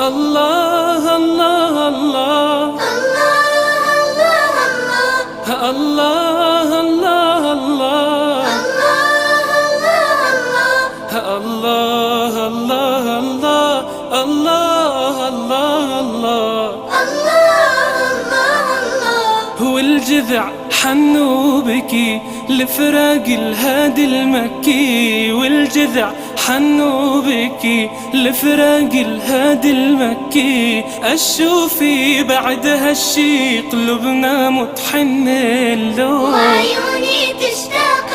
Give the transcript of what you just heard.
الله الله الله الله الله الله الله الله الله الله الله. هو الجذع حن وبكي لفراق الهادي المكي، والجذع حن وبكي لفراق الهادي المكي. الشوفي بعد هالشي قلوبنا متحنة له، وعيوني تشتاق